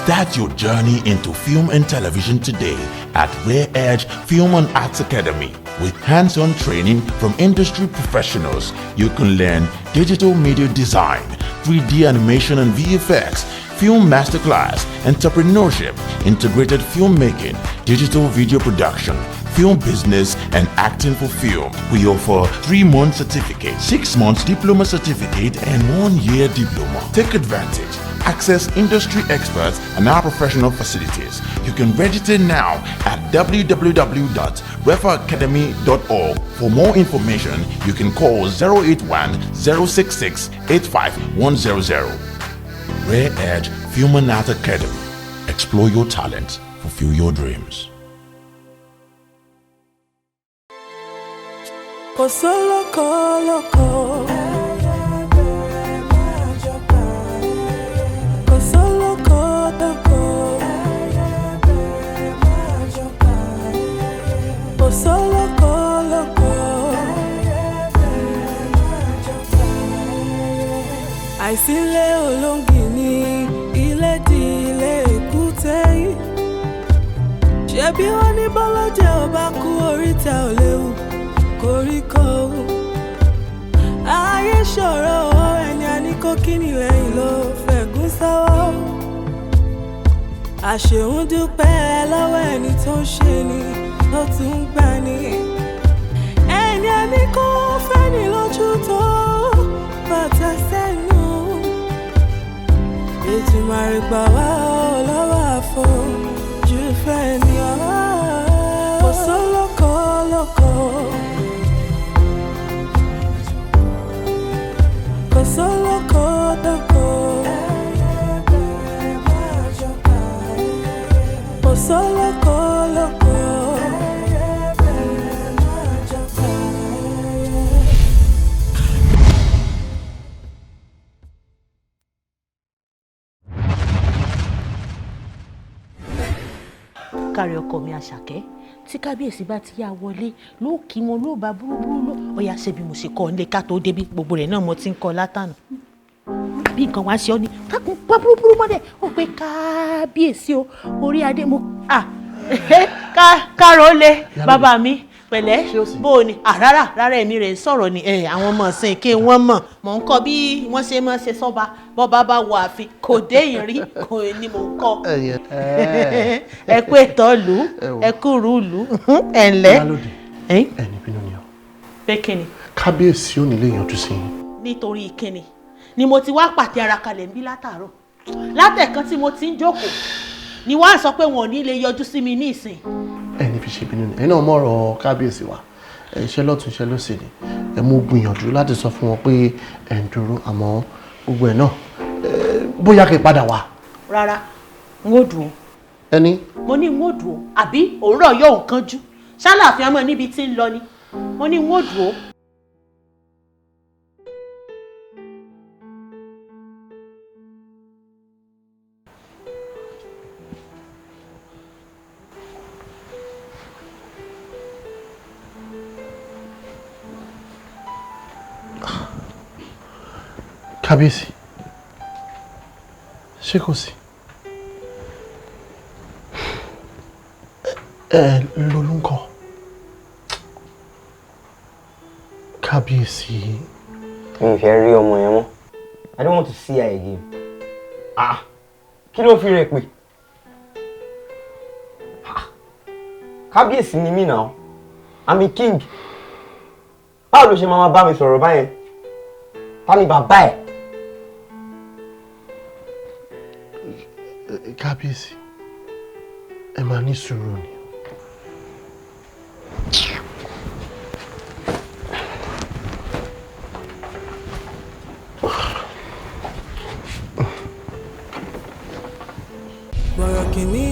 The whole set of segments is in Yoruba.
Start your journey into film and television today at Rare Edge Film and Arts Academy. With hands-on training from industry professionals, you can learn digital media design, 3D animation and VFX, film masterclass, entrepreneurship, integrated filmmaking, digital video production, film business, and acting for film. We offer 3-month certificate, 6 months diploma certificate, and 1-year diploma. Take advantage. Access industry experts and our professional facilities. You can register now at www.refaacademy.org. For more information, you can call 081-066-85100. Rare Edge Film and Art Academy. Explore your talents, fulfill your dreams. Àìsílẹ̀ olóngìní ilé di ilé èkúté yìí. Ṣebí wọ́n ní bọ́lọ́jẹ́ ọba kú oríta ò léwu koríko. Ayé ṣòro ẹni a ní kó kíni lẹ́yìn ló fẹ̀gún sọ́wọ́. Àṣeun dúpẹ́ lọ́wọ́ ẹni tó ń ṣe ni tó tún ń gbà ní. Ẹni a ní kó fẹ́ ni lójú tó bàtà sẹ́nu. Ètùmàrè gbà wá lọ́wọ́ àfojú fẹ́ ni ọ̀wá. Kò sólókò lóko. Kò sólókò dóko. Kò sólókò lóko. Kárí ọkọ mi Àṣàkẹ́ tí kábíyèsí bá ti yá wọlé ló kí wọn ló bá búrúbúrú ló ọyà ṣe bí mo ṣe kọ́ nílé ká tó débi gbogbo rẹ̀ náà mo ti ń kọ́ látànà bí nǹkan wá ṣe ọ ni kákun pa búrúbúrú mọ́dẹ̀ ó pé kábíyèsí o orí adé mo káró lé bàbá mi pẹ̀lẹ́ bó o ní rárá èmi rẹ̀ sọ̀rọ̀ ni àwọn ọmọ ọ̀sìn kí wọ́n mọ̀ ń kọ́ bí wọ́n ṣe máa ṣe sọ́ba bọ́ba bá wọ ààfin kò dé ìrí kò ní mò ń kọ́ ẹ kú ìtọ́lù ẹ kú rúùlù ẹ ǹlẹ́. ẹni bínú ni ọ. pé kíni. kábíyèsí ò nílé yanjú sí i. nítorí kíni ni mo ti wá pàtẹ ara kalẹ̀ ń bí látàárọ̀ látẹ̀kan tí mo ti ń jókòó ni wọ́n á sọ pé wọn ò ní lè yọjú sí mi ní ìsìn. ẹni fi ṣe bínú ni ẹni náà mọ̀rọ̀ kábíyèsí wa iṣẹ́ lọ́tún iṣẹ́ lọ́sì ni ẹ mú gbìyànjú láti sọ fún wọn pé ẹ̀ ń dúró àmọ́ gbogbo ẹ̀ náà bóyá kí n padà wá. rárá n ó dùn ó. ẹni. mo ní n ó dùn ó àbí òwúrọ̀ yóò ń kánjú ṣáláàfin ọmọ níbi tí ń lọ ni mo ní n ó dùn ó. kábíyèsí ṣé kò sí lolúńkọ kábíyèsí. mi ò fẹ́ rí ọmọ yẹn mọ́ I don't want to see her again. Kí ló fi rẹ̀ pé kábíyèsí ni mí náà I'm a king. Báwo ló ṣe máa bá mi sọ̀rọ̀ báyẹn? Ta ni bàbá ẹ̀? kábíyèsí ẹ máa ní sùúrù ni. Borokini.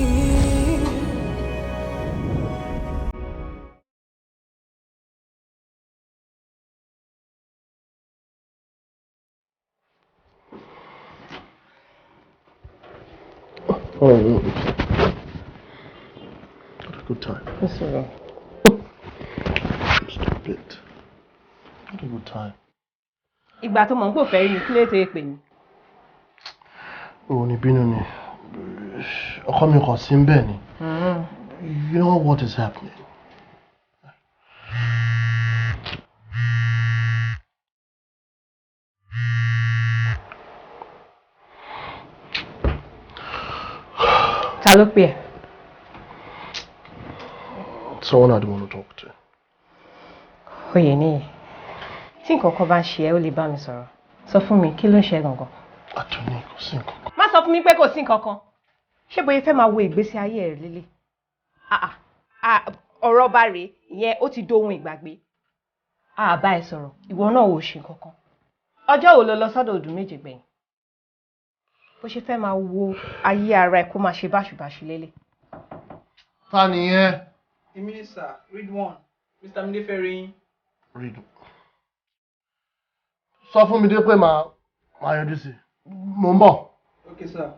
Oh, had a good time. Yes, sir. Stop it. Had a good time. Ìgbà tó mọ̀ ń pò fẹ́ rí ni kí ló ṣe pè ní. Òun ni bínú ni. ọkọ mi kò sí ńbẹ̀ ni. You know what is happening? Ta ló pè ẹ́? Someone I don't want to talk to. Oyè nìyí. Tí nǹkan kan bá ń ṣe ẹ́, ó lè bá mi sọ̀rọ̀. Sọ fún mi, kí ló ń ṣe ẹ́ gangan? Àtúní kò sí nǹkan kan. Má sọ fún mi pé kò sí nǹkan kan. Ṣé bóyá fẹ́ máa wo ìgbésí ayé rẹ̀ lélẹ̀? Ọ̀rọ̀ bá rèé, ìyẹn ó ti dohun ìgbàgbé. Bá ẹ sọ̀rọ̀, ìwọ náà ò ṣe nǹkan kan. Ọjọ́ wo lo lọ sọ́dọ̀ Odù méje gbẹ̀yìn? Bó ṣe fẹ́ máa wo ayé ara ẹ̀ kó máa ṣe báṣubàṣu lélẹ̀. Ta ni yẹn? Èmi ni sir, read one. Mr. Mide fẹ́ rí yín. Read. Sọ fún mi dé pé màá yọjú sí. Mo ń bọ̀. Okay, sir.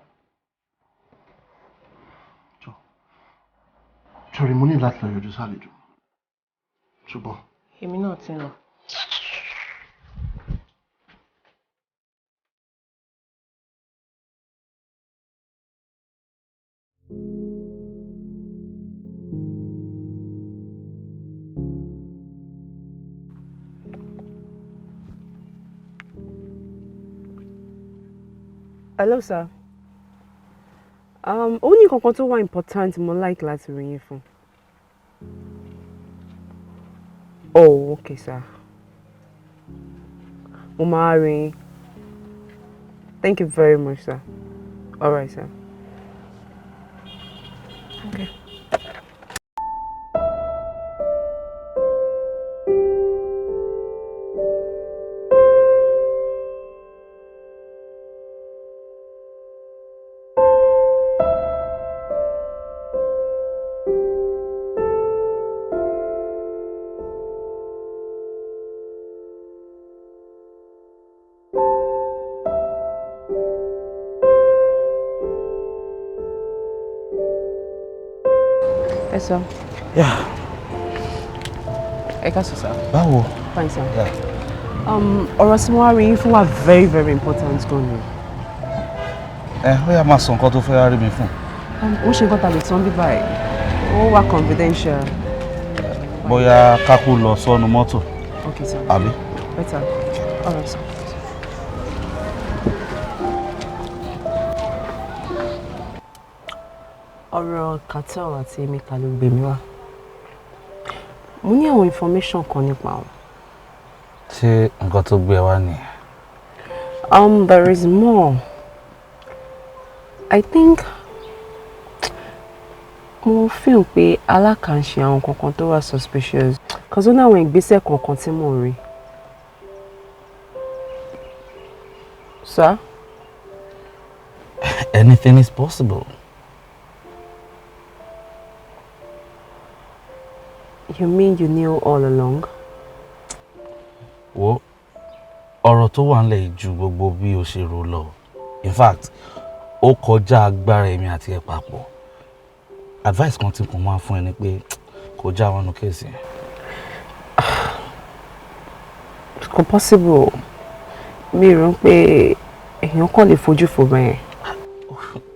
Sorry, mo ní láti lọ yọjú sálejò. Ṣùgbọ́n. Èmi náà ti ń lọ. Hello, sir. Ó ní nǹkan kan tó wà important mo like láti rí yín fún. Oh, okay, sir. Mo máa rí yín. Thank you very much, sir. All right, sir. Okay. Yes, sir. Yeah. Ẹ káàsán, sir. Báwo? Fine, sir. Yeah. Ọ̀rọ̀ tí mo wá rí yín fún wa very, very important gan ni. Ó yá máa sọ nǹkan tó fẹ́ rí mi fún. Ó ṣe nǹkan tàbí tán bíbá ẹ̀. Ó wà confidential. Bóyá kákú lọ sọ́nu mọ́tò. Okay, sir. Àbí? Better. All right, sir. Ọ̀rọ̀ cartel àti Emeka ló gbé mi wá. Mo ní àwọn information kan nípa wọn. Ṣé nǹkan tó gbé wá nìyẹn? There is more. I think mo feel pé alákànṣe àwọn kankan tó wà suspicious. Cause ó ní àwọn ìgbésẹ̀ kankan tí mo rí. Sir? Anything is possible. You mean you knew all along? Wo ọ̀rọ̀ tó wà nílẹ̀ ju gbogbo bí o ṣe rò lọ. In fact, ó kọjá agbára èmi àti ẹ papọ̀. Advice kan tí mo máa fún ẹ ni pé kó já wọnú kéèsì. Kò possible. Mi rò pé èèyàn kàn lè fojú fò bẹ́ẹ̀.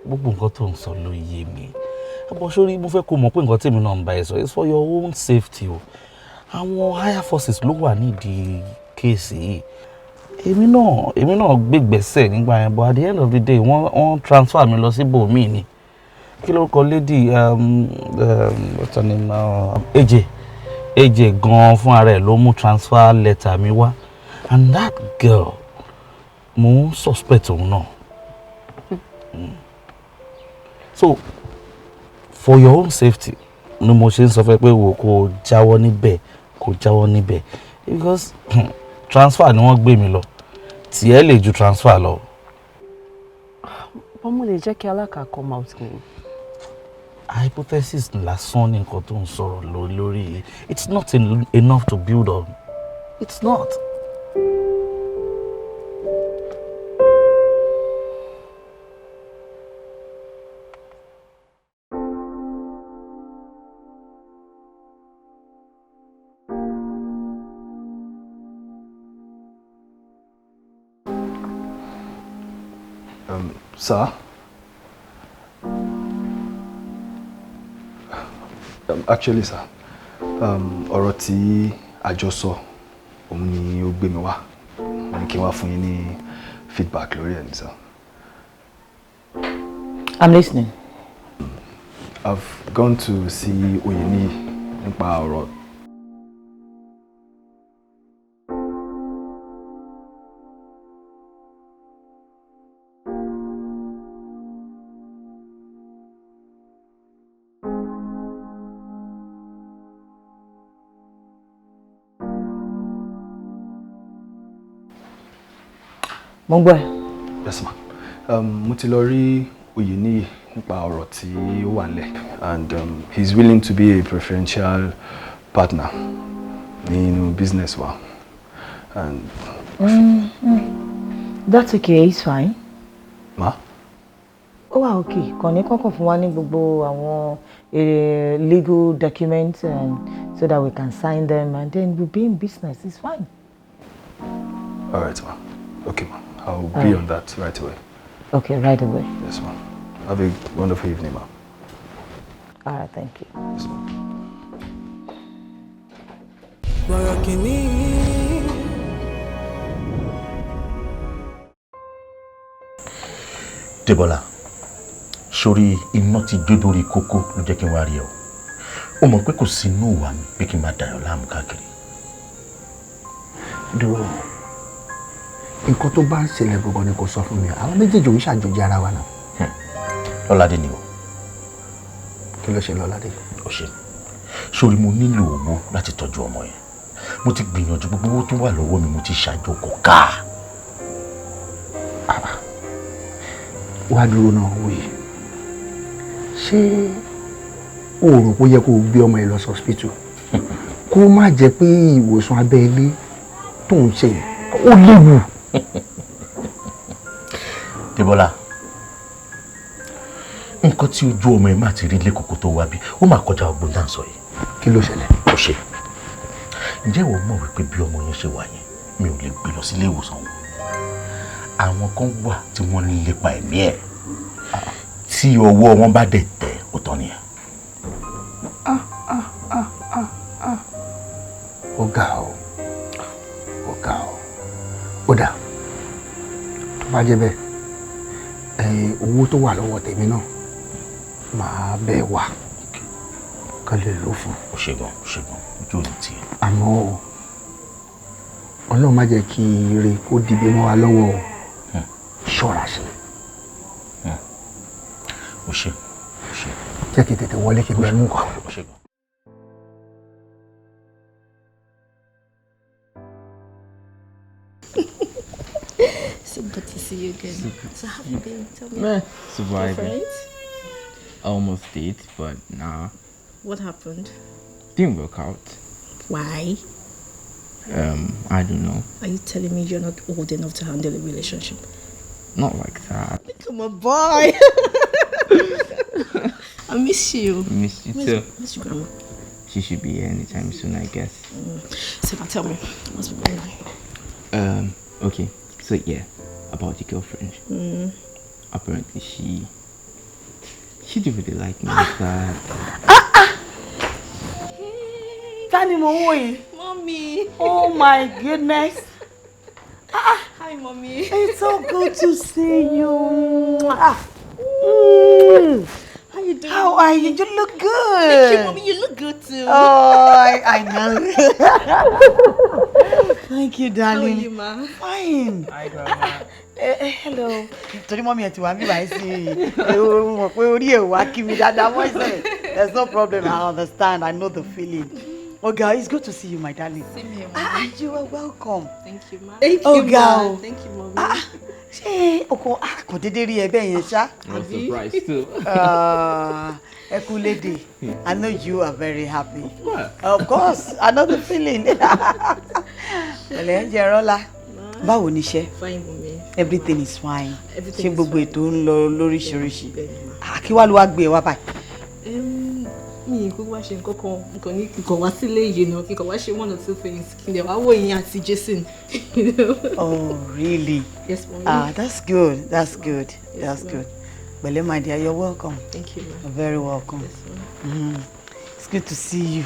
Gbogbo nǹkan tó ń sọ ló yé mi. Àbọ̀ sórí mo fẹ́ kó mọ̀ pé nǹkan tèmi náà ń bá ẹ sọ it's for your own safety o. Àwọn higher forces ló wà nídìí kéèsì yìí. Èmi náà gbégbèsè nígbà yẹn but at the end of the day wọ́n transfer mi lọ sí bòmíì ni. Kí ló kọ lady what's her name now? AJ gan fún ara ẹ̀ ló mú transfer letter mi wá and that girl mo suspect òun náà. So for your own safety ni mo ṣe ń sọ fẹ́ pé wò kó jáwọ́ níbẹ̀ because transfer ni wọ́n gbé mi lọ tiẹ̀ lè ju transfer lọ. Bọ́n mo lè jẹ́ kí alákà come out ni. Hypothesis lásán ní nǹkan tó ń sọ̀rọ̀ lórí it's not enough to build on. It's not. Sir, Actually, sir, ọ̀rọ̀ tí àjọ sọ òun ni ó gbé mi wá. Wọ́n ní kí n wá fún yín ní feedback lórí ẹ̀ ní sir. I'm listening. I've gone to see Oyeni nípa ọ̀rọ̀. Mo gbọ́ ẹ. Yes, ma. Mo ti lọ rí Oyeni nípa ọ̀rọ̀ tí ó wà nílẹ̀, and he's willing to be a preferential partner nínú business wa. And That's okay, it's fine. Ma? Ó wà okay. Kàn ní kọ́kọ́ fún wa ní gbogbo àwọn legal documents and so that we can sign them and then we'll be in business. It's fine. All right, ma. Okay, ma. I'll be on that right away. Okay, right away. Yes, ma. Have a wonderful evening, ma. All right, thank you. Yes, ma. Borokini. Débọ́lá, sórí iná tí jó dórí kókó ló jẹ́ kí n wá rí ẹ o. Ó mọ̀ pé kò sí inú ìwà mi pé kí n máa dàyàn láàmú káàkiri. Dúró. Nǹkan tó bá ń ṣẹlẹ̀ gbogbo ni kò sọ fún mi. Àwọn méjèèjì ò ń ṣàjòjì ara wa náà. Lọ́ládé ni o. Kí ló ṣe Lọ́ládé? Ó ṣe. Sórí mo nílò owó láti tọ́jú ọmọ yẹn. Mo ti gbìyànjú gbogbo owó tó wà lọ́wọ́ mi, mo ti ṣàjò kò ká. Wá dúró náà wò yìí. Ṣé o rò pé ó yẹ kó o gbé ọmọ yẹn lọ sí hospital? Kó má jẹ́ pé ìwòsàn abẹ́ ilé tó ń ṣe ó léwu. Débọ́lá, nǹkan tí ojú ọmọ ẹ máa ti rí lẹ́kọ̀ọ́kọ́ tó wá bí ó máa kọjá ọgbọ́n náà sọ yìí. Kí ló ṣẹlẹ̀? Ó ṣe. Ǹjẹ́ ìwọ mọ̀ wípé bí ọmọ yẹn ṣe wà yẹn mi ò lè gbé lọ sílé ìwòsàn wọn? Àwọn kan wà tí wọ́n ń lépa ẹ̀mí ẹ̀. Tí ọwọ́ wọn bá dẹ̀ tẹ̀ ó tán nìyẹn. Ó ga o. Ó ga o. Ó dà. Tó bá jẹ́ bẹ́ẹ̀, owó tó wà lọ́wọ́ tèmi náà máa bẹ́ẹ̀ wà ká lè lò fún. Ó ṣe gan, ojú ò ní tiẹ̀. Àmọ́ Ọlọ́run má jẹ́ kí ire kó dìbò mọ́ wa lọ́wọ́ o. Ṣọ́ra ṣe. Ó ṣe. Jẹ́ kí tètè wọlé kí gbẹ̀mú nǹkan. Ó ṣe gan. So good to see you again. So how have you been? Tell me. Man, surviving. Different? I almost did, but nah. What happened? Didn't work out. Why? I don't know. Are you telling me you're not old enough to handle a relationship? Not like that. Come on, boy. I miss you. Miss you too. Miss your grandma. She should be here anytime soon, I guess. So now tell me, what's been going on? Okay. So yeah, about your girlfriend. Apparently she didn't really like me like that. Tani mo wo yìí? Mommy. Oh my goodness. Hi, Mommy. It's so good to see you. How you doing? How are you? You look good. Thank you, Mommy. You look good too. Oh, I know. Thank you, darling. How are you, Ma? Fine. Hi, Grandma. Hello. Torí mọ́mí ẹ̀ ti wá bí báyìí sí mọ̀ pé orí ẹ̀ wá kí mi dáadáa mọ́ ìṣẹ̀lẹ̀. There's no problem. I understand. I know the feeling. Okay, it's good to see you, my darling. Same here, Mommy. You are welcome. Thank you, Ma. Thank you, Ma. Thank you, Mommy. Ṣé ọkọ kò dédé rí ẹbẹ yẹn ṣá? I'm surprised too. Ẹ kú lédè. I know you are very happy. What? Of course, I know the feeling. Pẹ̀lẹ́ Jẹ́rọ́lá. Báwo ni iṣẹ́? Fine, Mommy. Everything is fine. Everything Ṣé is gbogbo fine. ètò ń lọ lóríṣiríṣi? Kí wá ló wá gbé ẹ wá báyìí? Mi kò wá ṣe nǹkan kan, nǹkan ní kíkọ wá sílé yìí náà, kíkọ wá ṣe 1 or 2 things. Kí ni wá wò yín àti Jason. Oh, really? Yes, Mommy. That's good. That's good. That's good. Pẹ̀lẹ́, my dear, you're welcome. Thank you, Ma. You're very welcome. Yes, Ma. It's good to see you.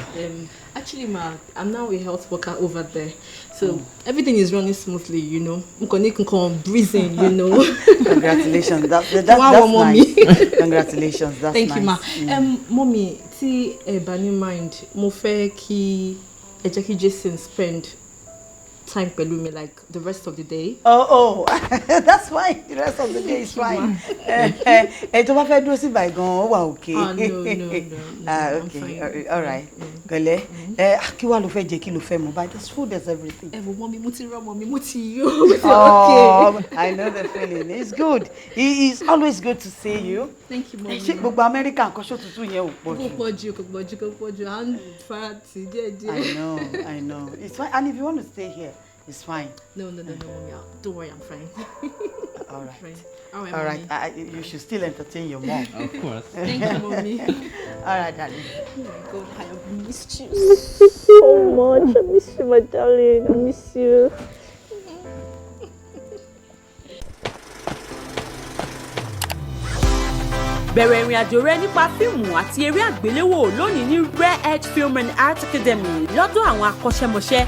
Actually, ma, I'm now a health worker over there. So everything is running smoothly, you know. I'm breathing, you know. Congratulations. That's nice. Congratulations. That's Thank nice. you, ma. Mommy, tí ẹ bá ní mind, mo fẹ́ kí ẹ jẹ́ kí Jason spend time pẹ̀lú mi like the rest of the day. Oh, that's fine. The rest of the day is fine. Tó bá fẹ́ dúró sí báyìí gan, ó wà okay. No. Okay. All right. Gole. Kí wá ló fẹ́ jẹ, kí ló fẹ́ mu? But there's food, there's everything. Mommy, mo ti rán mommy, mo ti yó. Okay. I know the feeling. It's good. It's always good to see you. Thank you, mommy. Ṣé gbogbo American kan ṣó tutù yẹn ò pọ̀ jù? Kò pọ̀ jù. À ń fara tì díẹ̀díẹ̀. I know. It's fine. And if you want to stay here, it's fine. No, mommy. Don't worry, I'm fine. All right. Fine. All right. You should still entertain your mom. Of course. Thank you, mommy. All right, darling. Oh my God, I have missed you so much. I miss you, my darling. I miss you. Bẹ̀rẹ̀ ìrìn àjò rẹ nípa fíìmù àti eré àgbéléwò lónìí ní Rare Edge Film and Art Academy lọ́dọ̀ àwọn akọ́ṣẹ́mọṣẹ́.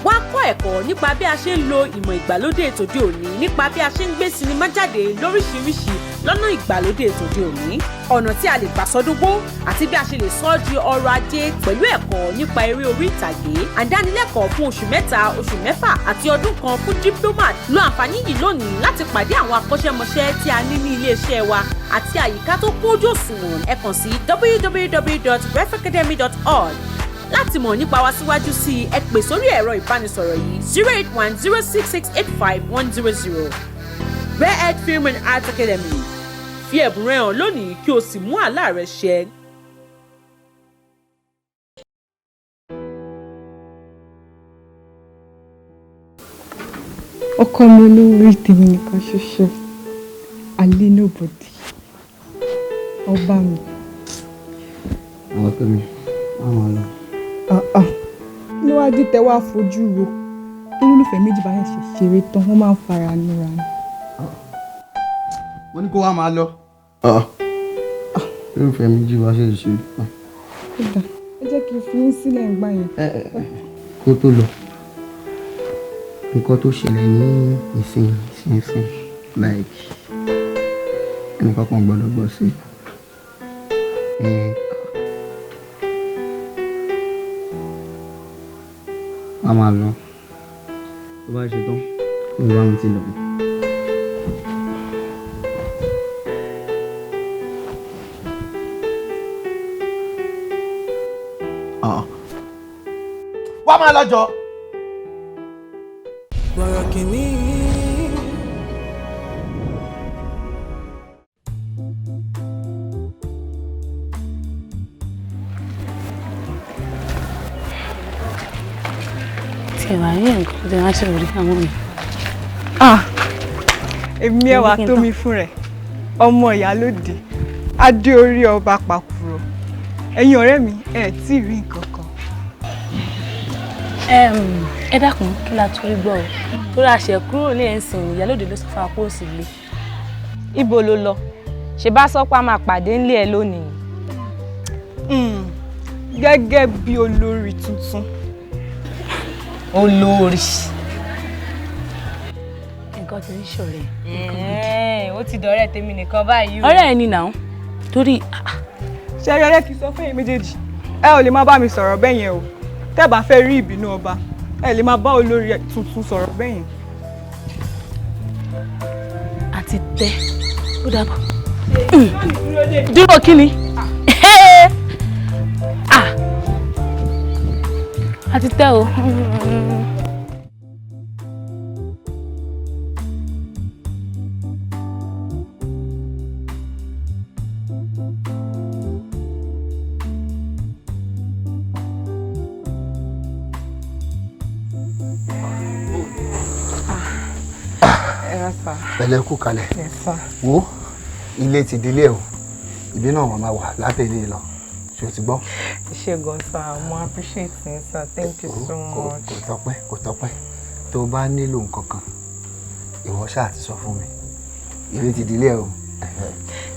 Wá kọ́ ẹ̀kọ́ nípa bí a ṣe ń lo ìmọ̀ ìgbàlódé tòde òní nípa bí a ṣe ń gbé sinimá jáde lóríṣiríṣi lọ́nà ìgbàlódé tòde òní. Ọ̀nà tí a lè gbà sọdúngbó àti bí a ṣe lè sọ ọ́ di ọrọ̀ ajé pẹ̀lú ẹ̀kọ́ nípa eré orí ìtàgé. Àdánilẹ́kọ̀ọ́ fún oṣù 3, oṣù 6 àti ọdún kan fún diplomat. Lo àǹfààní yìí lónìí láti pàdé àwọn akọ́ṣẹ́mọṣẹ́ tí a ní ní ilé-iṣẹ́ wa àti àyíká tó kójú òṣùwọ̀n. Ẹ kàn sí www.refacademy.org. Láti mọ̀ nípa wa síwájú sí i, ẹ pè sórí ẹ̀rọ ìbánisọ̀rọ̀ yìí 08106685100. Rare Edge Film and Art Academy. Fi ẹ̀bùn rẹ hàn lónìí kí o sì mú àlá rẹ ṣẹ. Ọkọ mi olówó tèmi nìkan ṣoṣo, alẹ́ nobody, ọba mi. Àwọn tó mi, àwọn lọ. Kí ló wá dé tẹ́ wá fojú ro? Olólùfẹ́ méjì bá ṣe ṣeré tán, wọ́n máa ń fara níra ni. Wọ́n ní kó wá máa lọ. Olólùfẹ́ méjì bá ṣe ṣeré tán. Kódà, ẹ jẹ́ kí n fi yín sílẹ̀ ń gbà yẹn. Kó tó lọ, nǹkan tó ṣẹlẹ̀ ní ìsìn like ẹnìkan kan gbọ́dọ̀ gbọ́ sí a máa lọ tó bá ṣe tán kó bá mi ti lọ. Wá máa lọ́jọ́. Borokini. Wà ní nǹkan tó wá ṣe orí àwọn mi. Èmi ẹwà tó mi fún rẹ̀, ọmọ ìyálóde, adé orí ọba pàkúrọ̀. Ẹ̀yin ọ̀rẹ́ mi, ẹ tí rí nǹkan kan. Ẹ dákun kí la torí gbọ́ o. Tó ra ṣẹ̀ kúrò ní ẹ̀sìn ìyálóde ló sọ fún apó òsì lé. Ibo ló lọ? Ṣé bá sọ pé a máa pàdé ńlé ẹ lónìí? Gẹ́gẹ́ bí olórí tuntun. Olórí. Nǹkan tó ń ṣọ̀rẹ́. Ó ti dọ̀rẹ́ tèmi nìkan báyìí o. Ọ̀rẹ́ ẹni náà torí. Ṣé rẹ́rẹ́ kí sọ fún ẹ̀yin méjèèjì? Ẹ ò lè máa bá mi sọ̀rọ̀ bẹ́ẹ̀ yẹn o. Tẹ́ bá fẹ́ rí ìbínú ọba, ẹ lè máa bá olórí tuntun sọ̀rọ̀ bẹ́ẹ̀ yẹn. Àti tẹ́ ó dàbọ̀. Dúró kí ni? Àti tẹ́ o. Pẹ̀lẹ́ kú kalẹ̀. Wo ilé ti dilé o. Ibi náà wọ́n máa wà látẹ̀lé lọ. Ṣé o ti gbọ́? Ṣẹ́gun sir, mo appreciate you sir, thank you so much. Kò tọ́pẹ́. Tó o bá nílò nǹkan kan, ìwọ ṣáà ti sọ fún mi. Ilé ti dilé o.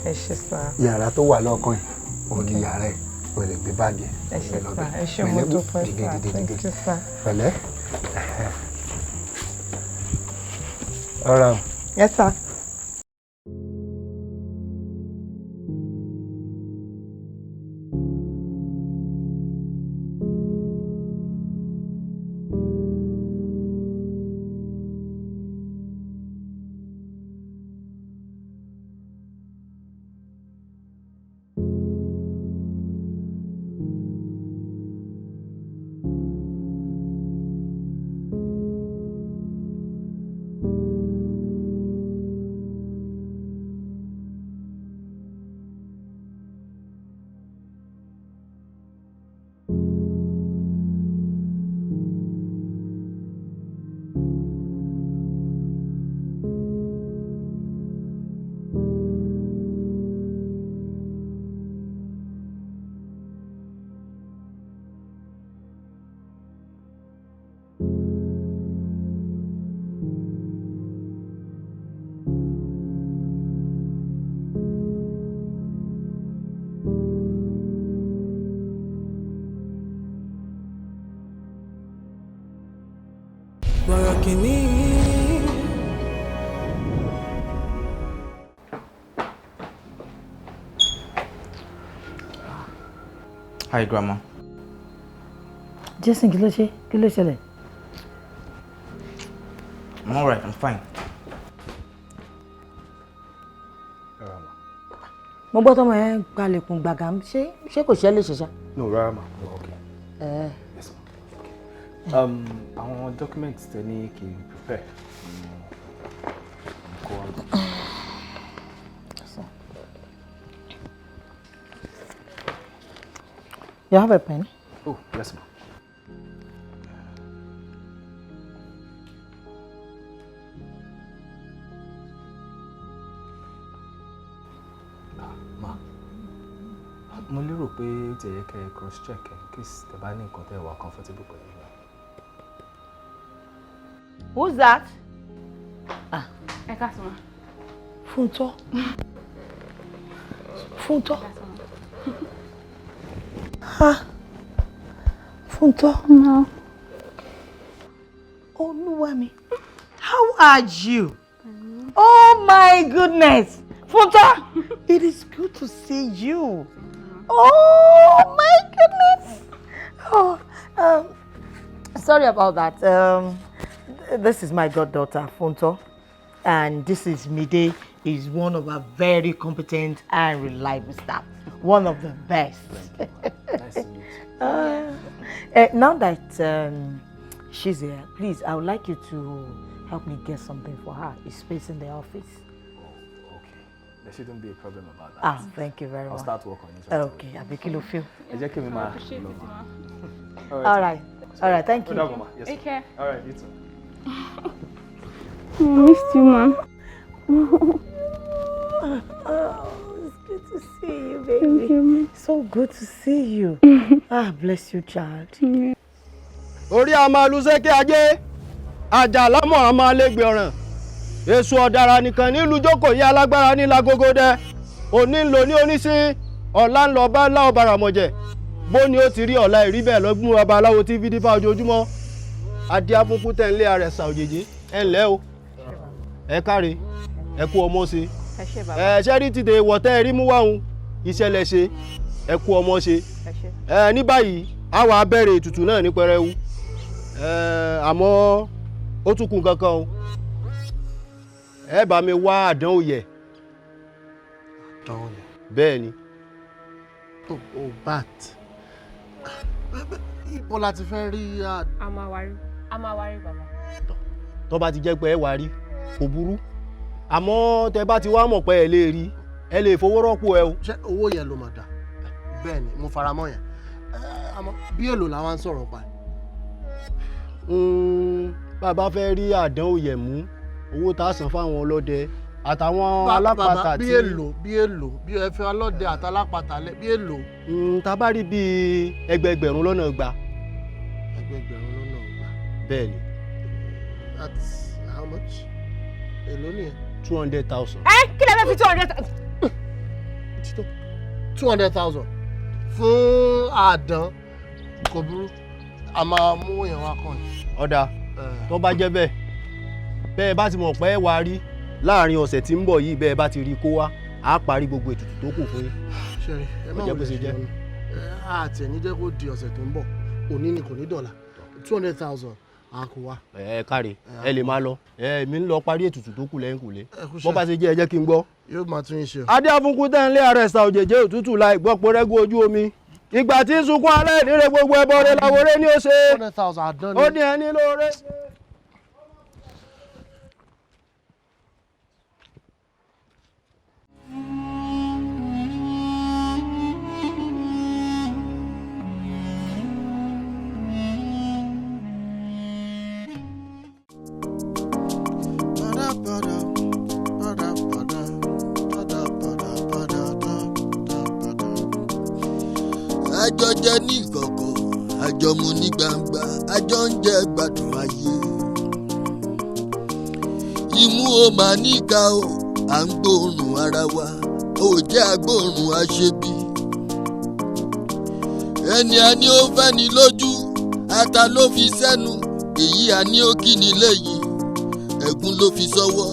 Ẹ ṣé sir. Yàrá tó wà lọ́ọ̀kan yìí, òun ni yàrá ẹ̀. o lè gbé báàgì. Ẹ ṣé sá, ẹ ṣé mo dúpẹ́ sá, thank you sá. Pẹ̀lẹ́. Ọ̀rọ̀. Yes sir. Borokini. Hi, Grandma. Jason, kí ló ṣe? Kí ló ṣẹlẹ̀? I'm alright, I'm fine. Mo gbọ́ tọ́mọ yẹn gbalẹ̀kùn gbàgàm ṣé kò ṣe é lè ṣe ṣá? No, rárá ma. Okay. Yes, ma. Àwọn documents tẹ ní kí n prepare. You have a pen? Oh, yes, ma. Mo lérò pé ó ti yẹ kẹ́ cross check in case tẹ́ bá ní nǹkan tẹ́ wà comfortable pẹ̀lú mi. Who's that? Ẹ káàsán. Fúntọ́. Fúntọ́. Fúntọ́. No. Olúwa mi. How are you? Oh my goodness. Fúntọ́. It is good to see you. Oh my goodness. Oh, sorry about that. This is my goddaughter, Funto, and this is Mide. He's one of our very competent and reliable staff. One of the best. Nice to meet you. Now that she's here, please, I would like you to help me get something for her. It's space in the office. There shouldn't be a problem about that. Thank you very much. I'll start work on it. Okay, Abikilo feel. All right, thank you. Yes, Take care. All right, you too. I missed you, Mom. It's good to see you, baby. Thank you. So good to see you. Bless you, child. Orí àmàlùsẹ́kẹ́ ajé, àjàlámọ̀ àmàlẹ́gbẹ̀ ọ̀ràn. Èso ọ̀dàrà nìkan nílùú jókòó yí alágbára ní lagogo dẹ. Òní ń lò ní onísìn, ọ̀la ń lọ bá láò bàràmọ̀jẹ̀. Bó ni ó ti rí ọ̀la ìrí bẹ́ẹ̀ lọ́gbùn babaláwo tí fídí fá ojoojúmọ́. Adé afúnkú tẹ̀ ń lé àrẹ̀sà òjèjì. Ẹ ǹlẹ́ o. Ẹ káre. Ẹ kú ọmọ ṣe. Ṣé rí tìde wọ̀tẹ́ rí mú wáhùn. Ìṣẹ̀lẹ̀ ṣe. Ẹ kú ọmọ ṣe. Ní báyìí, a wá bẹ̀rẹ̀ ètùtù náà ní pẹrẹwu. Àmọ́ ó tún kù kankan o. Ẹ bá mi wá àdánwò yẹ. Àdánwò yẹ. Bẹ́ẹ̀ ni. Oh, bat. Ibo la ti fẹ́ rí a máa wárí bàbá. Tó bá ti jẹ́ pé ẹ wá rí kò burú. Àmọ́ tẹ bá ti wá mọ̀ pé ẹ lè rí ẹ lè fowó rọ́pò ẹ o. Ṣé owó yẹn ló máa dà? Bẹ́ẹ̀ ni mo fara mọ́ yẹn. Àmọ́ bí èlò la wá ń sọ̀rọ̀ pa. Bàbá fẹ́ rí àdánwò yẹ̀ mú owó tá a san fáwọn ọlọ́dẹ àtàwọn alápàtà tí. bí èlò bí ẹ fẹ́ ọlọ́dẹ àtàlápàtà bí èlò. Tá a bá rí bíi ẹgbẹgbẹ̀rún lọ́nà igba. Ẹgbẹgbẹ̀rún lọ́nà igba. Bẹ́ẹ̀ ni. That's how much? Èló ni ẹ? 200,000. Kí lè fẹ́ fi 200,000? 200,000. fún àdán kò burú a máa mú èèyàn wá kàn yín. ọ̀dà tó bá jẹ́ bẹ́ẹ̀ bẹ́ẹ̀ bá ti mọ̀ pé ẹ wá rí láàrin ọ̀sẹ̀ tí ń bọ̀ yìí bẹ́ẹ̀ bá ti rí kó wá á parí gbogbo ètùtù tó kù fún yín. ṣẹ́rí ẹ má wọlé ṣe jẹ́ àti ẹ̀ ní jẹ́ kó di ọ̀sẹ̀ tó ń bọ̀ òní ni kò ní dọ̀là 200,000 a kò wá. ẹ káre ẹ lè máa lọ èmi ń lọ parí ètùtù tó kù lẹ́yìn kùlé bó bá ṣe jẹ́ ẹ jẹ́ kí n gbọ́. yóò máa tún yín ṣe. adé afúnkú tẹ́ ń lé àrẹ̀sà òjèjé òtútù láì gbọ́ porẹ́gùn ojú omi ìgbà tí ń sunkún alẹ́ ìdíre gbogbo ẹbọ rẹ làwòrán ní ó ṣe ó ní ẹni lóore. àjọ jẹ ní ìkọ̀kọ̀ àjọ mu ní gbangba àjọ ń jẹ gbádùn ayé imú o máa níka o à ń gbóòórùn ara wa ò jẹ́ agbóòórùn aṣebi ẹni a ní ó fẹ́ ni lójú ata ló fi sẹ́nu èyí a ní ó kí ni lẹ́yìn ẹ̀gún ló fi sọ́wọ́.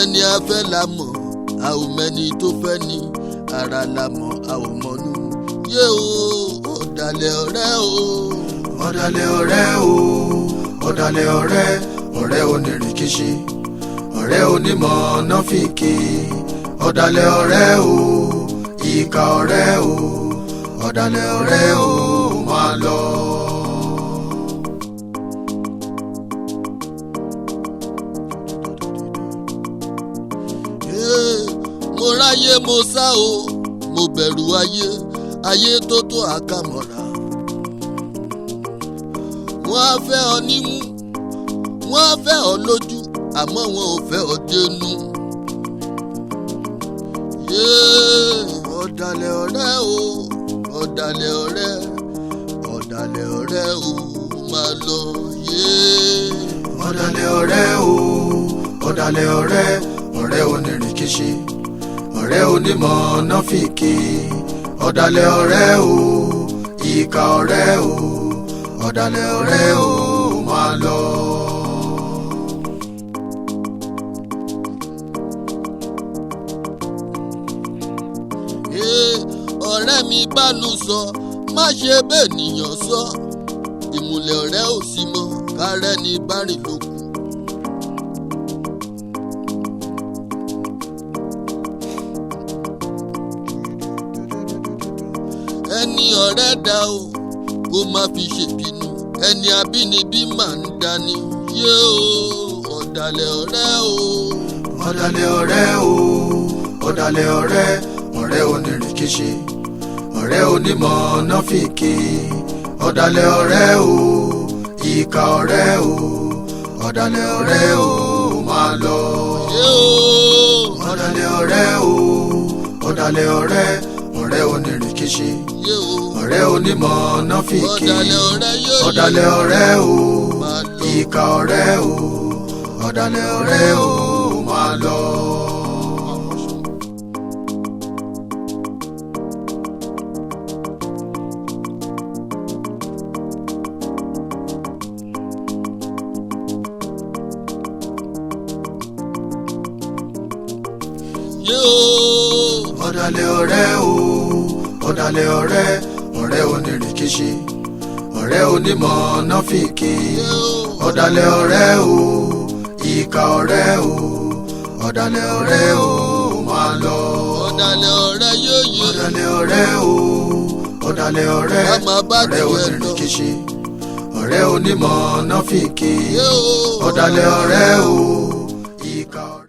ẹni a fẹ́ la mọ̀ a ò mẹ́ni tó fẹ́ ni ara la mọ̀ a ò mọ̀nú yé o ọ̀dàlẹ̀ ọ̀rẹ́ o. ọ̀dàlẹ̀ ọ̀rẹ́ o ọ̀dàlẹ̀ ọ̀rẹ́ ọ̀rẹ́ onírìkíṣí ọ̀rẹ́ onímọ̀ nọ́fìkì ọ̀dàlẹ̀ ọ̀rẹ́ o ìkà ọ̀rẹ́ o ọ̀dàlẹ̀ ọ̀rẹ́ o máa lọ. mo ráyé mo sá o mo bẹ̀rù ayé ayé tó tó àkàmọ̀ra wọ́n á fẹ́ ọ nímú wọ́n á fẹ́ ọ lójú àmọ́ wọn ò fẹ́ ọ dénú. ọ̀dàlẹ̀ ọ̀rẹ́ o ọ̀dàlẹ̀ ọ̀rẹ́ ọ̀dàlẹ̀ ọ̀rẹ́ o máa lọ. ọ̀dàlẹ̀ ọ̀rẹ́ o ọ̀dàlẹ̀ ọ̀rẹ́ ọ̀rẹ́ onírìkíṣí ọ̀rẹ́ onímọ̀ nọ́fìkì ọ̀dàlẹ̀ ọ̀rẹ́ o ìkà ọ̀rẹ́ o ọ̀dàlẹ̀ ọ̀rẹ́ o máa lọ. ọ̀rẹ́ mi bánu sọ má ṣe bẹ́ẹ̀ nìyàn sọ ìmùlẹ̀ ọ̀rẹ́ ò sí mọ́ kárẹ́ ní bárìn ló kù. ẹni ọ̀rẹ́ dá o kó má fi ṣèbínú ẹni abínibí máa ń dání yé o ọ̀dàlẹ̀ ọ̀rẹ́ o. ọ̀dàlẹ̀ ọ̀rẹ́ o ọ̀dàlẹ̀ ọ̀rẹ́ ọ̀rẹ́ onírìkíṣí ọ̀rẹ́ onímọ̀ nọ́fìkì ọ̀dàlẹ̀ ọ̀rẹ́ o ìkà ọ̀rẹ́ o ọ̀dàlẹ̀ ọ̀rẹ́ o máa lọ. ọ̀dàlẹ̀ ọ̀rẹ́ o ọ̀dàlẹ̀ ọ̀rẹ́ ọ̀rẹ́ onírìkíṣí ọ̀rẹ́ onímọ̀ nọ́fìkì ọ̀dàlẹ̀ ọ̀rẹ́ o ìkà ọ̀rẹ́ o ọ̀dàlẹ̀ ọ̀rẹ́ o máa lọ. ọ̀dàlẹ̀ ọ̀rẹ́ o ọ̀dàlẹ̀ ọ̀rẹ́ ọ̀rẹ́ onírìkíṣí ọ̀rẹ́ onímọ̀ nọ́fìkì ọ̀dàlẹ̀ ọ̀rẹ́ o ìkà ọ̀rẹ́ o ọ̀dàlẹ̀ ọ̀rẹ́ o máa lọ. ọ̀dàlẹ̀ ọ̀rẹ́ yóò yé. ọ̀dàlẹ̀ ọ̀rẹ́ o ọ̀dàlẹ̀ ọ̀rẹ́ ọ̀rẹ́ onírìkíṣí ọ̀rẹ́ onímọ̀ nọ́fìkì ọ̀dàlẹ̀ ọ̀rẹ́ o ìkà ọ̀rẹ́.